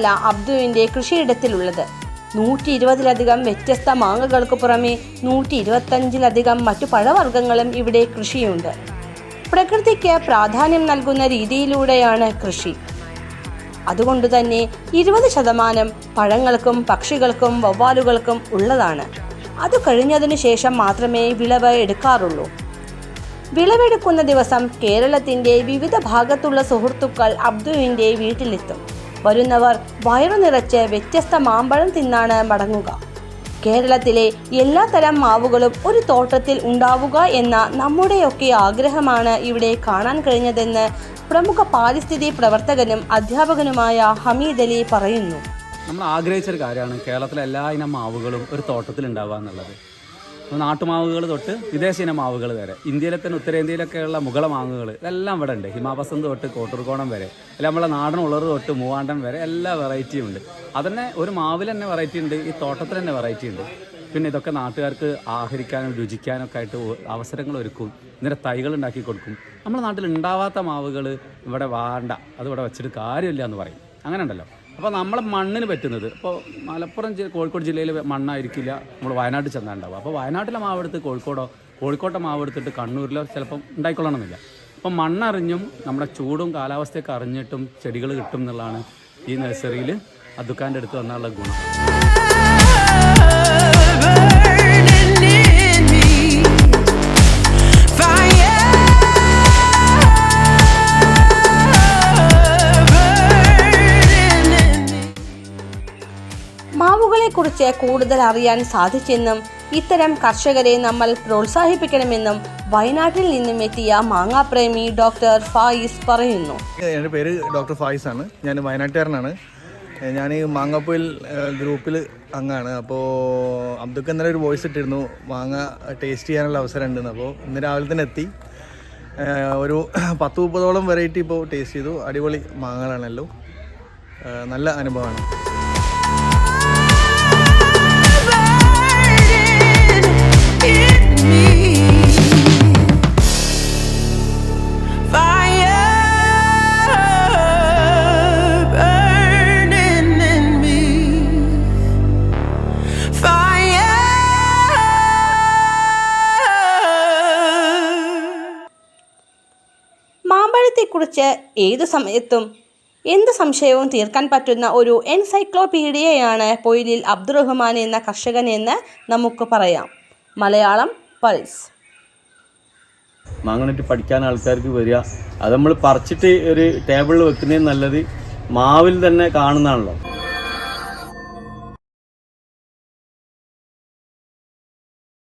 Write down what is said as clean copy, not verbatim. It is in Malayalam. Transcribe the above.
മാത്രമല്ല അബ്ദുവിൻ്റെ കൃഷിയിടത്തിലുള്ളത്. 120-ലധികം വ്യത്യസ്ത മാങ്ങകൾക്ക് പുറമെ 125-ലധികം മറ്റു പഴവർഗ്ഗങ്ങളും ഇവിടെ കൃഷിയുണ്ട്. പ്രകൃതിക്ക് പ്രാധാന്യം നൽകുന്ന രീതിയിലൂടെയാണ് കൃഷി. അതുകൊണ്ടുതന്നെ 20% പഴങ്ങൾക്കും പക്ഷികൾക്കും വവ്വാലുകൾക്കും ഉള്ളതാണ്. അത് കഴിഞ്ഞതിനു ശേഷം മാത്രമേ വിളവ് എടുക്കാറുള്ളൂ. വിളവെടുക്കുന്ന ദിവസം കേരളത്തിൻ്റെ വിവിധ ഭാഗത്തുള്ള സുഹൃത്തുക്കൾ അബ്ദുവിൻ്റെ വീട്ടിലെത്തും. വരുന്നവർ വയറു നിറച്ച് വ്യത്യസ്ത മാമ്പഴം തിന്നാണ് മടങ്ങുക. കേരളത്തിലെ എല്ലാ തരം മാവുകളും ഒരു തോട്ടത്തിൽ ഉണ്ടാവുക എന്ന നമ്മുടെയൊക്കെ ആഗ്രഹമാണ് ഇവിടെ കാണാൻ കഴിഞ്ഞതെന്ന് പ്രമുഖ പാരിസ്ഥിതിക പ്രവർത്തകനും അധ്യാപകനുമായ ഹമീദ് അലി പറയുന്നു. നമ്മൾ ആഗ്രഹിച്ചൊരു കാര്യമാണ് കേരളത്തിലെ എല്ലാ ഇനം മാവുകളും ഒരു തോട്ടത്തിൽ ഉണ്ടാവുക എന്നുള്ളത്. നാട്ടുമാവുകൾ തൊട്ട് വിദേശ ഇനം മാവുകൾ വരെ, ഇന്ത്യയിലെ തന്നെ ഉത്തരേന്ത്യയിലൊക്കെയുള്ള മുകള മാങ്ങകൾ ഇതെല്ലാം ഇവിടെ ഉണ്ട്. ഹിമാപസന്ത് തൊട്ട് കോട്ടൂർക്കോണം വരെ, അല്ല നമ്മളെ നാടൻ ഉളറ് തൊട്ട് മൂവാണ്ടൻ വരെ എല്ലാ വെറൈറ്റിയും ഉണ്ട്. അതന്നെ ഒരു മാവിൽ തന്നെ വെറൈറ്റി ഉണ്ട്, ഈ തോട്ടത്തിൽ തന്നെ വെറൈറ്റി ഉണ്ട്. പിന്നെ ഇതൊക്കെ നാട്ടുകാർക്ക് ആഹരിക്കാനും രുചിക്കാനൊക്കെ ആയിട്ട് അവസരങ്ങൾ ഒരുക്കും. ഇതിൻ്റെ തൈകൾ ഉണ്ടാക്കി കൊടുക്കും. നമ്മുടെ നാട്ടിൽ ഉണ്ടാവാത്ത മാവുകൾ ഇവിടെ വേണ്ട, അത് ഇവിടെ വെച്ചിട്ട് കാര്യമില്ല എന്ന് പറയും. അങ്ങനെ ഉണ്ടല്ലോ. അപ്പോൾ നമ്മളെ മണ്ണിന് പറ്റുന്നത്, ഇപ്പോൾ മലപ്പുറം കോഴിക്കോട് ജില്ലയിൽ മണ്ണായിരിക്കില്ല നമ്മൾ വയനാട്ടിൽ ചെന്നാൽ ഉണ്ടാവുക. അപ്പോൾ വയനാട്ടിലെ മാവെടുത്ത് കോഴിക്കോട്ടെ മാവെടുത്തിട്ട് കണ്ണൂരിലോ ചിലപ്പം ഉണ്ടായിക്കൊള്ളണമെന്നില്ല. അപ്പം മണ്ണറിഞ്ഞും നമ്മുടെ ചൂടും കാലാവസ്ഥയൊക്കെ അറിഞ്ഞിട്ടും ചെടികൾ കിട്ടും എന്നുള്ളതാണ് ഈ നഴ്സറിയിൽ അദ്ദുഖാൻ്റെ അടുത്ത് വന്നുള്ള ഗുണം. കുറിച്ച് കൂടുതൽ അറിയാൻ സാധിച്ചെന്നും ഇത്തരം കർഷകരെ നമ്മൾ പ്രോത്സാഹിപ്പിക്കണമെന്നും വയനാട്ടിൽ നിന്നും എത്തിയ മാങ്ങാപ്രേമി ഡോക്ടർ ഫായിസ് പറയുന്നു. എൻ്റെ പേര് ഡോക്ടർ ഫായിസ് ആണ്. ഞാൻ വയനാട്ടുകാരനാണ്. ഞാൻ ഈ മാങ്ങാപ്പൊയിൽ ഗ്രൂപ്പിൽ അംഗമാണ്. അപ്പോൾ അബ്ദുക്ക് ഇന്നലെ ഒരു വോയിസ് ഇട്ടിരുന്നു, മാങ്ങ ടേസ്റ്റ് ചെയ്യാനുള്ള അവസരം ഉണ്ടെന്ന്. അപ്പോൾ ഇന്ന് രാവിലെ തന്നെ എത്തി. ഒരു 10-30ഓളം വെറൈറ്റി ഇപ്പോൾ ടേസ്റ്റ് ചെയ്തു. അടിപൊളി മാങ്ങകളാണല്ലോ, നല്ല അനുഭവമാണ്. മാമ്പഴത്തെക്കുറിച്ച് ഏതു സമയത്തും എന്ത് സംശയവും തീർക്കാൻ പറ്റുന്ന ഒരു എൻസൈക്ലോപീഡിയയാണ് പൊയിലിൽ അബ്ദുറഹ്മാൻ എന്ന കർഷകൻ എന്ന് നമുക്ക് പറയാം. മലയാളം പൾസ്. മാങ്ങണിട്ട് പഠിക്കാൻ ആൾക്കാർക്ക് വരിക, അത് നമ്മൾ പറിച്ചിട്ട് ഒരു ടേബിളിൽ വെക്കുന്നതിന് നല്ലത് മാവിൽ തന്നെ കാണുന്നതാണല്ലോ.